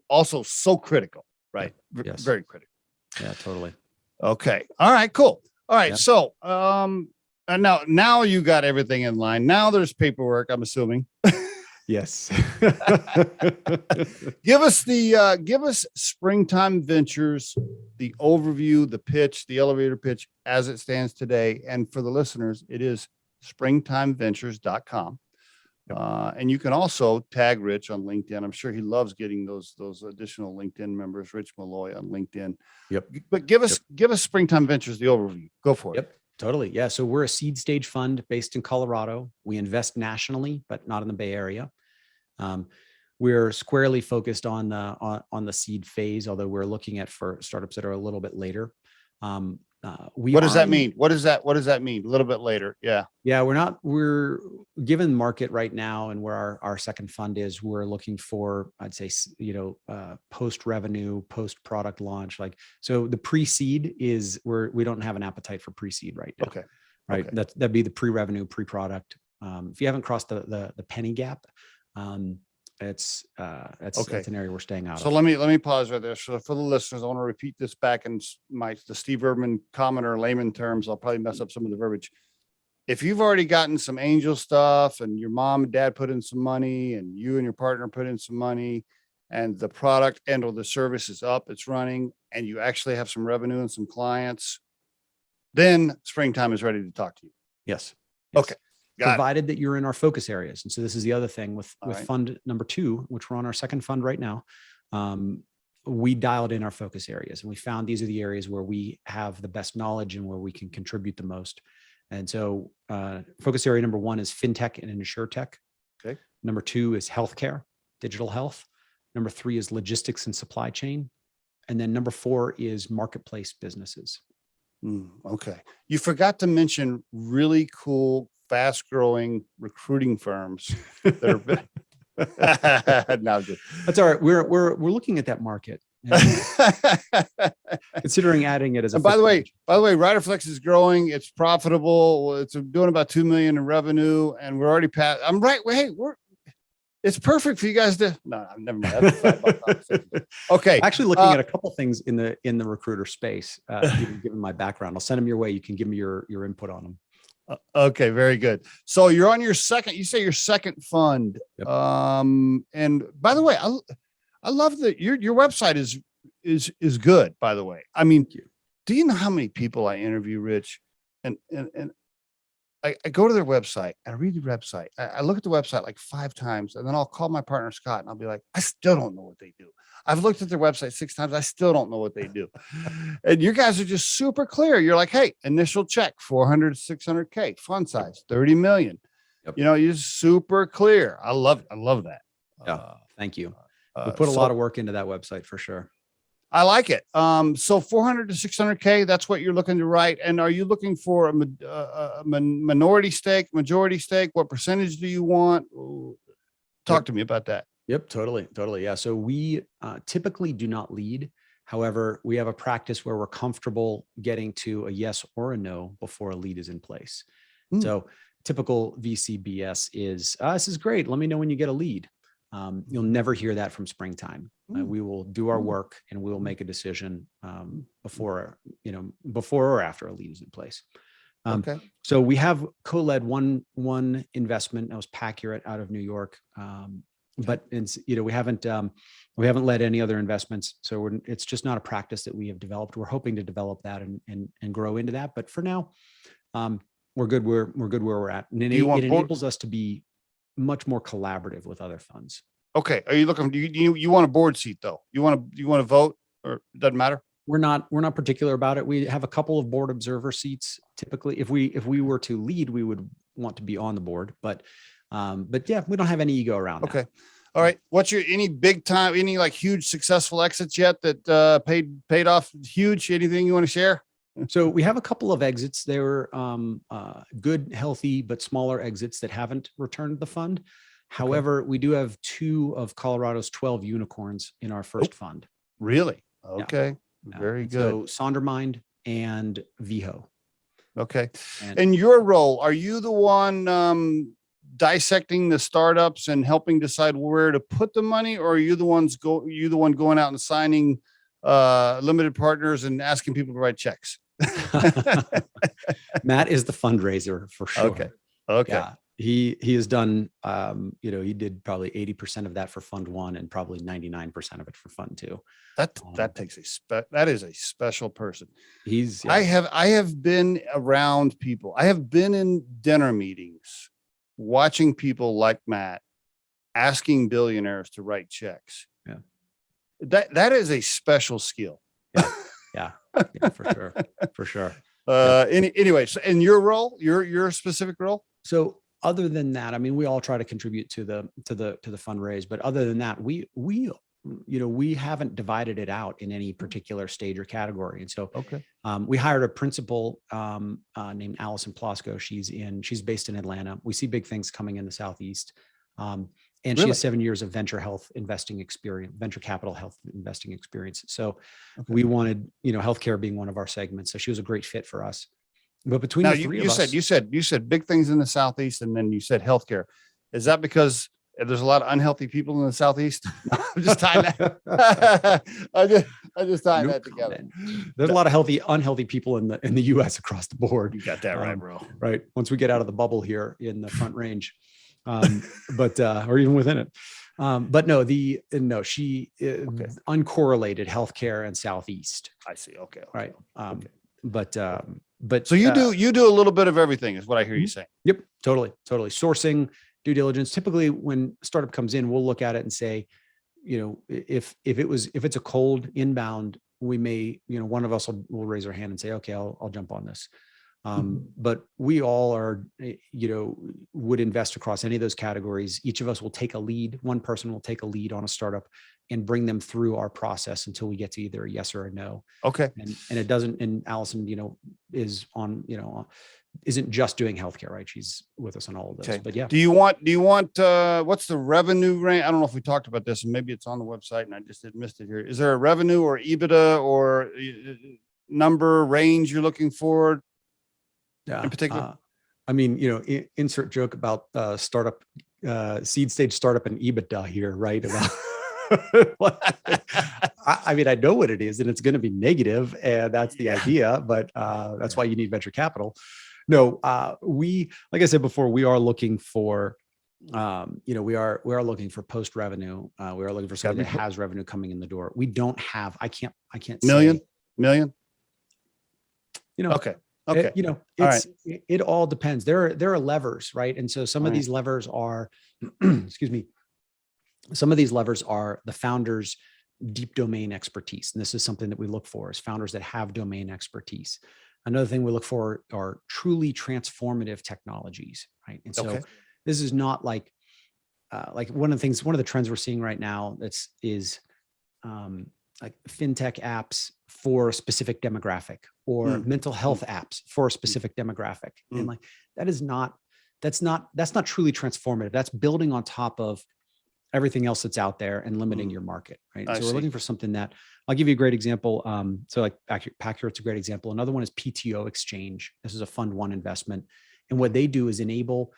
also so critical, right? Yes. Very critical. Yeah, totally. Okay. All right, cool. All right. Yeah. So, and now you got everything in line. Now there's paperwork, I'm assuming. Yes. Give us Springtime Ventures, the overview, the pitch, the elevator pitch as it stands today. And for the listeners, it is springtimeventures.com. And you can also tag Rich on LinkedIn. I'm sure he loves getting those additional LinkedIn members, Rich Maloy on LinkedIn. Yep. But give us Springtime Ventures, the overview. Go for it. Yep. Totally. Yeah. So we're a seed stage fund based in Colorado. We invest nationally, but not in the Bay Area. We're squarely focused on the seed phase, although we're looking at for startups that are a little bit later. What does that mean? What does that mean? A little bit later. Yeah. Yeah. We're given market right now and where our second fund is, we're looking for, I'd say, post revenue, post product launch. So the pre-seed is we don't have an appetite for pre-seed right now. Okay. Right. Okay. That'd be the pre-revenue, pre-product. If you haven't crossed the penny gap, that's an area we're staying out of. So let me pause right there. So for the listeners, I want to repeat this back in the Steve Urban common or layman terms. I'll probably mess up some of the verbiage. If you've already gotten some angel stuff and your mom and dad put in some money and you and your partner put in some money and the product and or the service is up, it's running, and you actually have some revenue and some clients, then Springtime is ready to talk to you. Yes. Okay. Provided that you're in our focus areas. And so this is the other thing with right. fund number 2, which we're on our second fund right now. we dialed in our focus areas, and we found these are the areas where we have the best knowledge and where we can contribute the most. And so focus area number 1 is fintech and insurtech. Okay. Number 2 is healthcare, digital health. Number 3 is logistics and supply chain. And then number 4 is marketplace businesses. Okay. You forgot to mention really cool, fast growing recruiting firms that are no, I'm just That's all right. We're looking at that market, considering adding it as a. And by the way, Riderflex is growing. It's profitable. It's doing about 2 million in revenue, and we're already past. I'm right. Hey, it's perfect for you guys to. No, I've never mind. That's a sidebar conversation. Okay, actually looking at a couple things in the recruiter space. Given my background, I'll send them your way. You can give me your input on them. Okay, very good. So you're on your second. You say your second fund. Yep. And by the way, I love that your website is good. By the way, I mean, do you know how many people I interview, Rich? And I go to their website, I read the website, I look at the website like 5 times, and then I'll call my partner Scott and I'll be like, I still don't know what they do. I've looked at their website 6 times, I still don't know what they do. And you guys are just super clear. You're like, hey, initial check, 400 to 600K, fund size, 30 million. Yep. You know, you're super clear. I love that. Yeah, thank you. We put a lot of work into that website for sure. I like it. So 400 to 600K, that's what you're looking to write. And are you looking for a minority stake, majority stake? What percentage do you want? Talk to me about that. Yep, totally. Yeah. So we typically do not lead. However, we have a practice where we're comfortable getting to a yes or a no before a lead is in place. So typical VCBS is, this is great. Let me know when you get a lead. You'll never hear that from Springtime. We will do our work and we will make a decision before or after a lead is in place. Okay. So we have co-led one investment. That was Pacurate out of New York, but it's, we haven't led any other investments. So it's just not a practice that we have developed. We're hoping to develop that and grow into that. But for now, we're good. We're good where we're at, and it enables us to be much more collaborative with other funds. Okay. Are you looking? Do you want a board seat though? You want to vote, or it doesn't matter? We're not particular about it. We have a couple of board observer seats. Typically, if we were to lead, we would want to be on the board. But yeah, we don't have any ego around. Okay. All right. What's any big time, any like huge successful exits yet that paid off huge? Anything you want to share? So we have a couple of exits. They were good, healthy, but smaller exits that haven't returned the fund. However, we do have 2 of Colorado's 12 unicorns in our first fund. Really? Okay. Yeah. Very good. So Sondermind and Viho. Okay. And your role, are you the one dissecting the startups and helping decide where to put the money, or are you the one going out and signing limited partners and asking people to write checks? Matt is the fundraiser for sure. Okay. Yeah. He has done, he did probably 80% of that for fund 1 and probably 99% of it for fund 2. That takes that is a special person. Yeah. I have been around people. I have been in dinner meetings watching people like Matt asking billionaires to write checks. Yeah. That is a special skill. Yeah, for sure. Anyway, so in your role, your specific role. So other than that, I mean, we all try to contribute to the fundraise, but other than that, we haven't divided it out in any particular stage or category. And so, we hired a principal named Allison Plosco. She's based in Atlanta. We see big things coming in the Southeast. And she has 7 years of venture capital health investing experience. So we wanted, healthcare being one of our segments. So she was a great fit for us. But between the three of us, you said big things in the Southeast, and then you said healthcare. Is that because there's a lot of unhealthy people in the Southeast? I'm just tying that. I just tying that together. There's a lot of unhealthy people in the U.S. across the board. You got that right, bro. Right. Once we get out of the bubble here in the Front Range, or even within it. But she uncorrelated healthcare and Southeast. I see. Okay. Right. So you do a little bit of everything is what I hear you saying. Yep. Totally. Sourcing, due diligence. Typically when a startup comes in, we'll look at it and say, if it's a cold inbound, we may, one of us will raise our hand and say, okay, I'll jump on this. But we all are, would invest across any of those categories. Each of us will take a lead. One person will take a lead on a startup and bring them through our process until we get to either a yes or a no. Okay. And it doesn't, and Allison, is on, isn't just doing healthcare, right? She's with us on all of those, but yeah. Do you want, what's the revenue range? I don't know if we talked about this, and maybe it's on the website and I just missed it here. Is there a revenue or EBITDA or number range you're looking for in particular? I mean, insert joke about startup, seed stage startup and EBITDA here, right? About I mean, I know what it is, and it's going to be negative, and that's the idea, but that's why you need venture capital. No, like I said before, we are looking for, we are looking for post revenue. We are looking for something that has revenue coming in the door. We don't have, I can't million. Okay. Okay. It all depends. There are levers, right? And so some of these levers are, excuse me, some of these levers are the founders' deep domain expertise. And this is something that we look for, is founders that have domain expertise. Another thing we look for are truly transformative technologies, right? And so this is not like one of the trends we're seeing right now is like fintech apps for a specific demographic, or mental health apps for a specific demographic. And like, that's not truly transformative. That's building on top of everything else that's out there and limiting your market, right? So we're looking for something that, I'll give you a great example. So like Pacurate's a great example. Another one is PTO Exchange. This is a fund one investment. And what they do is enable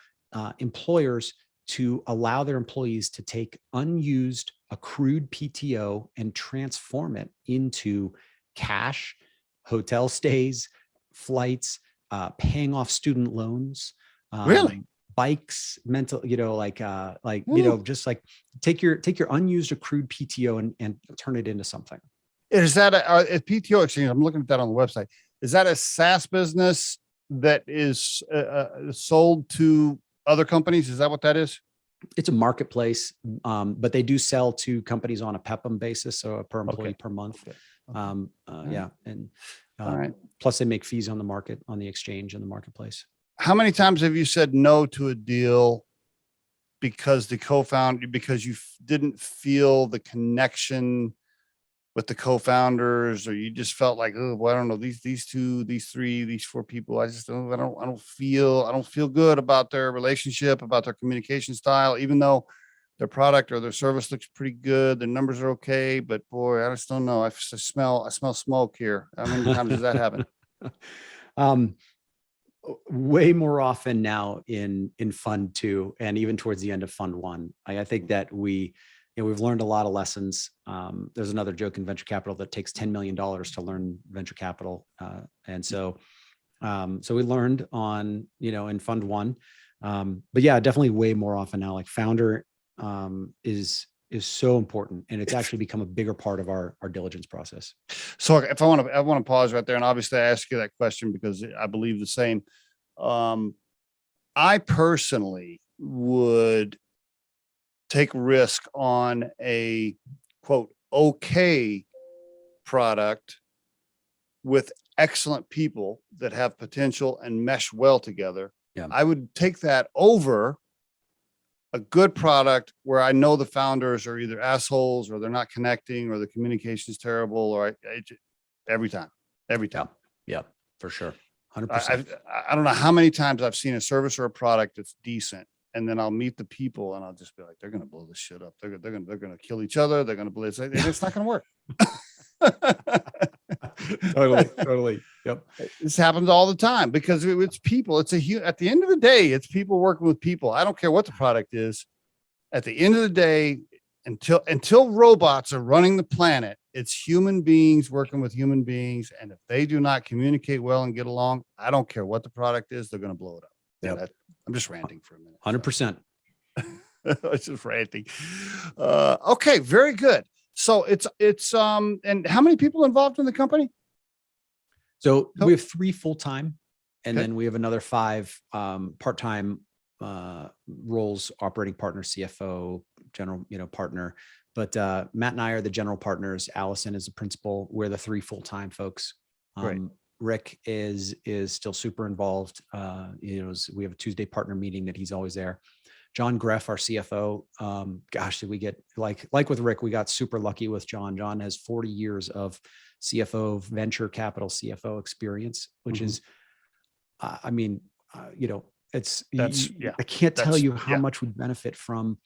employers to allow their employees to take unused accrued PTO and transform it into cash, hotel stays, flights, paying off student loans. Really? Bikes, mental, just like take your unused accrued PTO and turn it into something. Is that a PTO Exchange? I'm looking at that on the website. Is that a SaaS business that is sold to other companies? Is that what that is? It's a marketplace, but they do sell to companies on a PEPM basis, so a per employee per month. Yeah, and plus they make fees on the market, on the exchange and the marketplace. How many times have you said no to a deal because because you didn't feel the connection with the co-founders, or you just felt like, oh, well, I don't know, these two, these three, these four people, I don't feel good about their relationship, about their communication style, even though their product or their service looks pretty good, their numbers are okay, but boy, I just don't know. I smell smoke here. How many times does that happen? Way more often now in fund two, and even towards the end of fund one. I think that we've learned a lot of lessons. There's another joke in venture capital that takes $10 million to learn venture capital. And so we learned on, in fund one, but yeah, definitely way more often now, like founder is so important, and it's actually become a bigger part of our diligence process. So if I want to pause right there, and obviously I ask you that question because I believe the same. I personally would take risk on a quote, okay product with excellent people that have potential and mesh well together. Yeah. I would take that over a good product where I know the founders are either assholes, or they're not connecting, or the communication is terrible, or every time. Yeah, for sure. 100%. I don't know how many times I've seen a service or a product that's decent, and then I'll meet the people and I'll just be like, they're going to blow this shit up. They're going to kill each other. They're going to blow it. It's not going to work. Totally. Yep. This happens all the time because it's people. At the end of the day, it's people working with people. I don't care what the product is. At the end of the day, until robots are running the planet, it's human beings working with human beings. And if they do not communicate well and get along, I don't care what the product is, they're going to blow it up. Yep. I'm just ranting for a minute. 100%. It's just ranting. Okay, very good. So it's and how many people involved in the company? So we have 3 full-time, and then we have another 5 part-time roles: operating partner, CFO, general, partner. But Matt and I are the general partners. Allison is the principal. We're the 3 full-time folks. Great. Rick is still super involved. We have a Tuesday partner meeting that he's always there. John Greff, our CFO. Gosh, did we get like with Rick, we got super lucky with John. John has 40 years of CFO, venture capital CFO experience, which is, I can't tell you how much we benefit from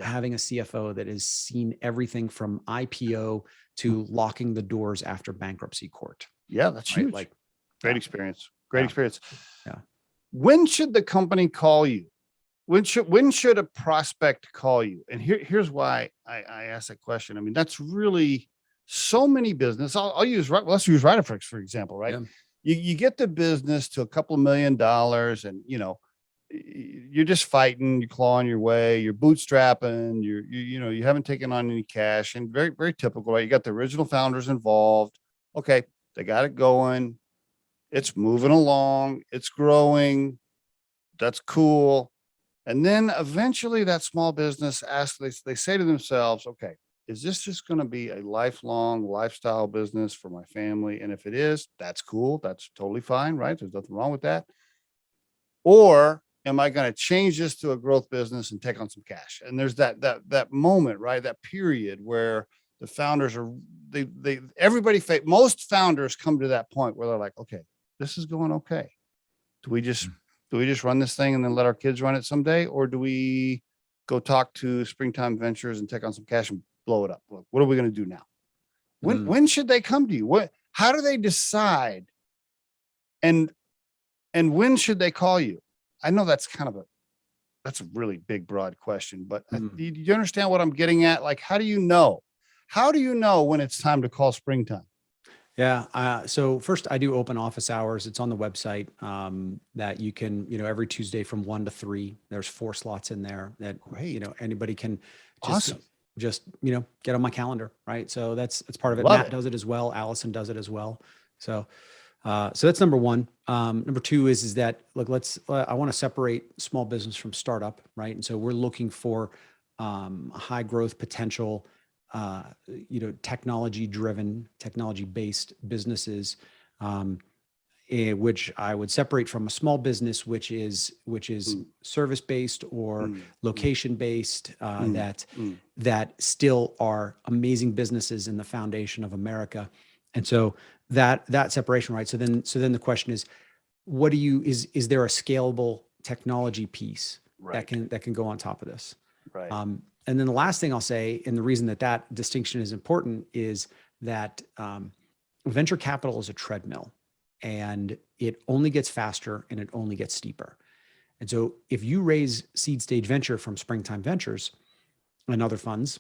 having a CFO that has seen everything from IPO to locking the doors after bankruptcy court. Yeah, that's huge. Like, great experience. Great experience. Yeah. When should the company call you? When should a prospect call you? And here's why I ask that question. I mean, that's really so many business. Let's use Riderflex, for example, right? Yeah. You get the business to a couple of $1 million and, you're just fighting, you're clawing your way, you're bootstrapping, you haven't taken on any cash, and very, very typical, right? You got the original founders involved. Okay. They got it going. It's moving along. It's growing. That's cool. And then eventually that small business they say to themselves, okay, is this just going to be a lifelong lifestyle business for my family? And if it is, that's cool. That's totally fine, right? There's nothing wrong with that. Or am I going to change this to a growth business and take on some cash? And there's that moment, right? That period where the founders are, most founders come to that point where they're like, okay, this is going okay. Do we just run this thing and then let our kids run it someday? Or do we go talk to Springtime Ventures and take on some cash and blow it up? What are we going to do now? When should they come to you? How do they decide? And when should they call you? I know that's that's a really big, broad question, but do you understand what I'm getting at? Like, how do you know? How do you know when it's time to call Springtime? Yeah. So first, I do open office hours. It's on the website that you can, every Tuesday from 1 to 3. There's 4 slots in there that anybody can just get on my calendar, right? So that's part of it. Matt does it as well. Allison does it as well. So that's number one. Number two is that look, I want to separate small business from startup, right? And so we're looking for high growth potential. Technology-based businesses, which I would separate from a small business, which is service-based or location-based, that still are amazing businesses in the foundation of America. And so that separation, right? So then the question is, is there a scalable technology piece that can go on top of this? Right. And then the last thing I'll say, and the reason that distinction is important, is that venture capital is a treadmill, and it only gets faster and it only gets steeper. And so if you raise seed stage venture from Springtime Ventures and other funds,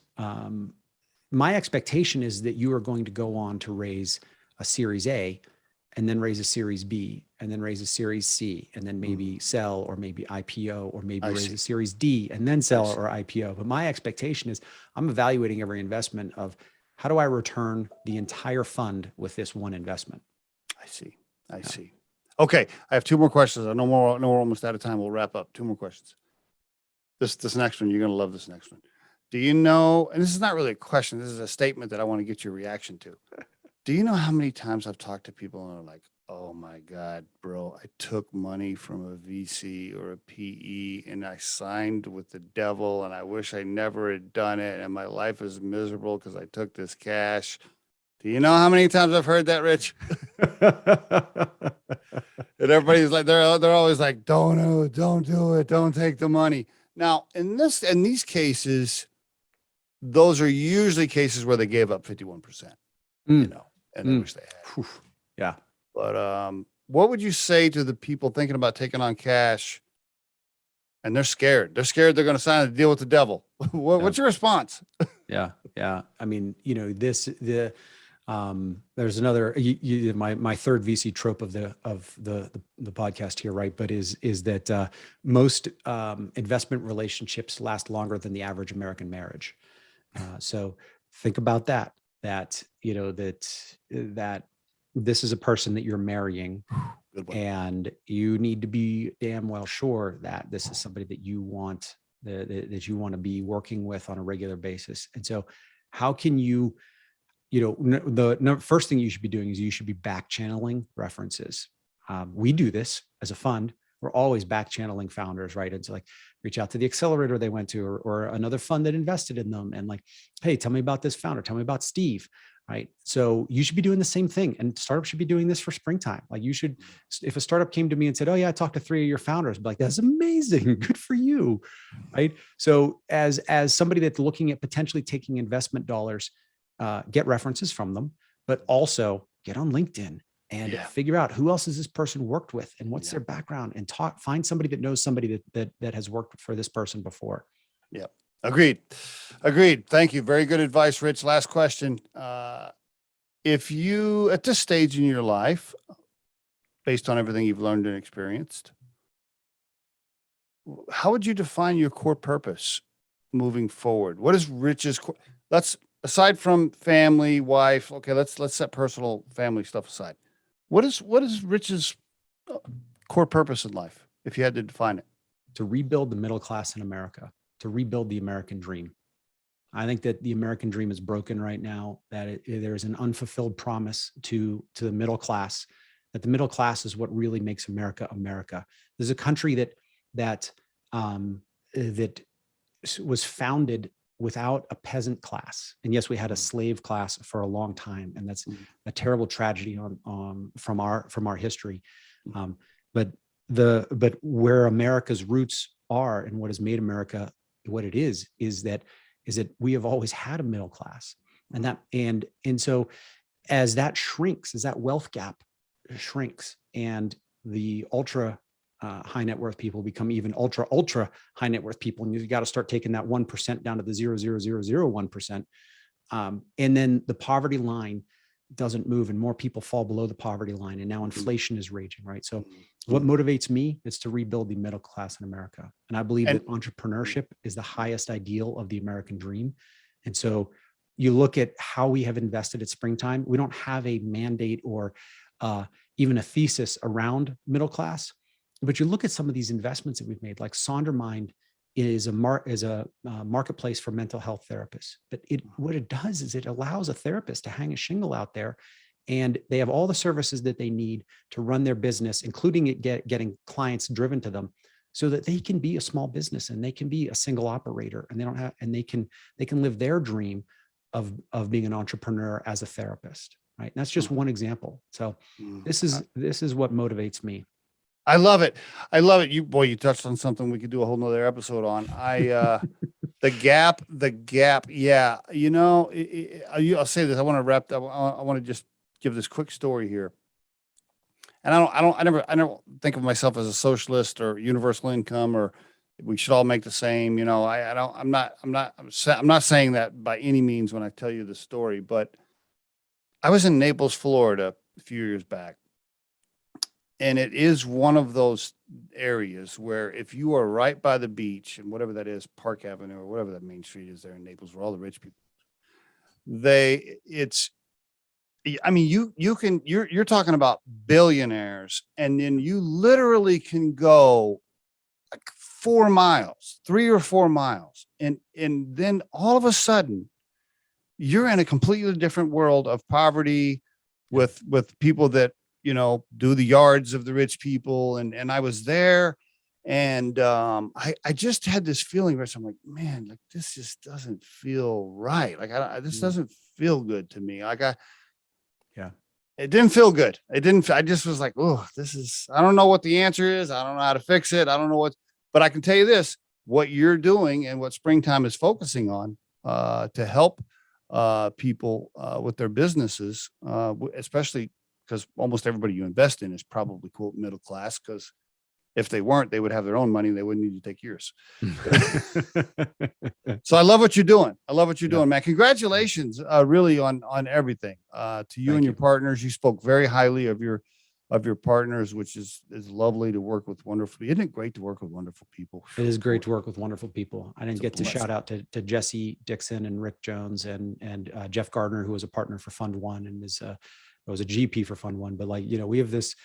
my expectation is that you are going to go on to raise a Series A, and then raise a Series B, and then raise a Series C, and then maybe sell, or maybe IPO, or maybe raise a Series D and then sell or IPO. But my expectation is I'm evaluating every investment of how do I return the entire fund with this one investment. I see. Okay. I have 2 more questions. I know we're almost out of time. We'll wrap up. 2 more questions. This next one, you're going to love this next one. Do you know, and this is not really a question, this is a statement that I want to get your reaction to. Do you know how many times I've talked to people and they're like, oh my God, bro, I took money from a VC or a PE and I signed with the devil and I wish I never had done it. And my life is miserable because I took this cash. Do you know how many times I've heard that, Rich? And everybody's like, they're always like, don't do it. Don't take the money. Now, in these cases, those are usually cases where they gave up 51%, and they wish they had. Yeah. But what would you say to the people thinking about taking on cash and they're scared? They're scared they're going to sign a deal with the devil. What's your response? Yeah. I mean, there's another, my third VC trope of the podcast here, right? But is that most investment relationships last longer than the average American marriage. So think about that this is a person that you're marrying, and you need to be damn well sure that this is somebody that you want, that you want to be working with on a regular basis. And so How can you, first thing you should be doing is you should be back channeling references. We do this as a fund. We're always back channeling founders, right? It's like reach out to the accelerator they went to, or another fund that invested in them, and like, hey, tell me about this founder. Tell me about Steve, right? So you should be doing the same thing, and startups should be doing this for springtime. Like you should, if a startup came to me and said, "Oh yeah, I talked to 3 of your founders," I'd be like, "That's amazing, good for you," right? So as somebody that's looking at potentially taking investment dollars, get references from them, but also get on LinkedIn and figure out who else has this person worked with and what's their background, and find somebody that knows somebody that has worked for this person before. Yeah. Agreed. Thank you. Very good advice, Rich. Last question. If you, at this stage in your life, based on everything you've learned and experienced, how would you define your core purpose moving forward? What is Rich's let's, aside from family, wife, okay, let's set personal family stuff aside. What is Rich's core purpose in life, if you had to define it? To rebuild the middle class in America, to rebuild the American dream. I think that the American dream is broken right now, that there's an unfulfilled promise to the middle class, that the middle class is what really makes America America. There's a country that was founded without a peasant class. And yes, we had a slave class for a long time, and that's a terrible tragedy from our history. But where America's roots are, and what has made America what it is that we have always had a middle class, and so as that shrinks, as that wealth gap shrinks, and the ultra high net worth people become even ultra high net worth people, and you got to start taking that 1% down to the 0.0001%, and then the poverty line doesn't move, and more people fall below the poverty line, and now inflation is raging, right? So what motivates me is to rebuild the middle class in America, and I believe that entrepreneurship is the highest ideal of the American dream. And so you look at how we have invested at Springtime. We don't have a mandate or even a thesis around middle class, but you look at some of these investments that we've made, like Sondermind is a marketplace for mental health therapists. But what it does is it allows a therapist to hang a shingle out there, and they have all the services that they need to run their business, including getting clients driven to them, so that they can be a small business and they can be a single operator, and they can live their dream of being an entrepreneur as a therapist, right? And that's just one example. So this is what motivates me. I love it. You touched on something we could do a whole nother episode on. The gap. Yeah. I'll say this. I want to wrap up. I want to just give this quick story here. And I never think of myself as a socialist or universal income, or we should all make the same. I'm not saying that by any means when I tell you the story, but I was in Naples, Florida a few years back. And it is one of those areas where if you are right by the beach, and whatever that is, Park Avenue or whatever that main street is there in Naples, where all the rich people, you're talking about billionaires, and then you literally can go like 4 miles, 3 or 4 miles. And then all of a sudden you're in a completely different world of poverty with people that, do the yards of the rich people. And I was there, and I just had this feeling where I'm like, man, like this just doesn't feel right. Like this doesn't feel good to me. It didn't feel good. I just was like, oh, I don't know what the answer is. I don't know how to fix it. I don't know but I can tell you this, what you're doing and what Springtime is focusing on to help people with their businesses, especially because almost everybody you invest in is probably quote middle class, because if they weren't, they would have their own money. They wouldn't need to take yours. So I love what you're doing. Man. Congratulations, really on everything. To you and your partners. You spoke very highly of your partners, which is lovely to work with. Wonderful. Isn't it great to work with wonderful people? It is great to work with wonderful people. I didn't get to shout out to Jesse Dixon and Rick Jones and Jeff Gardner, who was a partner for Fund One and was a GP for Fund One. But we have this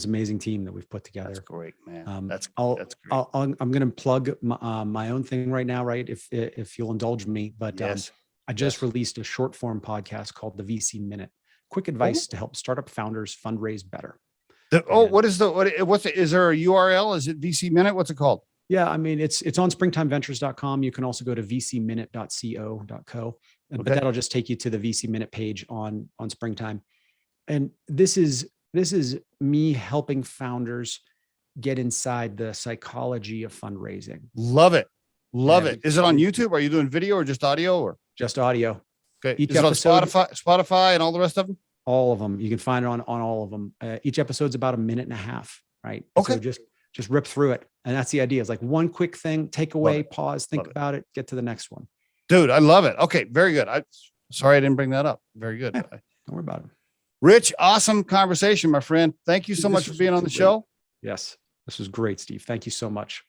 amazing team that we've put together. That's great, man. That's great. I'm going to plug my own thing right now, right? If you'll indulge me, but yes. I just released a short form podcast called the VC Minute. Quick advice to help startup founders fundraise better. Is there a URL? Is it VC Minute? What's it called? Yeah, I mean, it's on springtimeventures.com. You can also go to vcminute.co.co, but that'll just take you to the VC Minute page on Springtime. And this is me helping founders get inside the psychology of fundraising. Love it. Love it. Is it on YouTube? Are you doing video or just audio or just audio? Okay. Is it on Spotify and all the rest of them? All of them. You can find it on all of them. Each episode's about 1.5 minutes, right? Okay. So just rip through it. And that's the idea. It's like one quick thing, take away, pause, think about it, get to the next one. Dude, I love it. Okay. Very good. Sorry I didn't bring that up. Very good. Yeah, don't worry about it. Rich, awesome conversation, my friend. Thank you so much for being on the show. Yes. This was great, Steve. Thank you so much.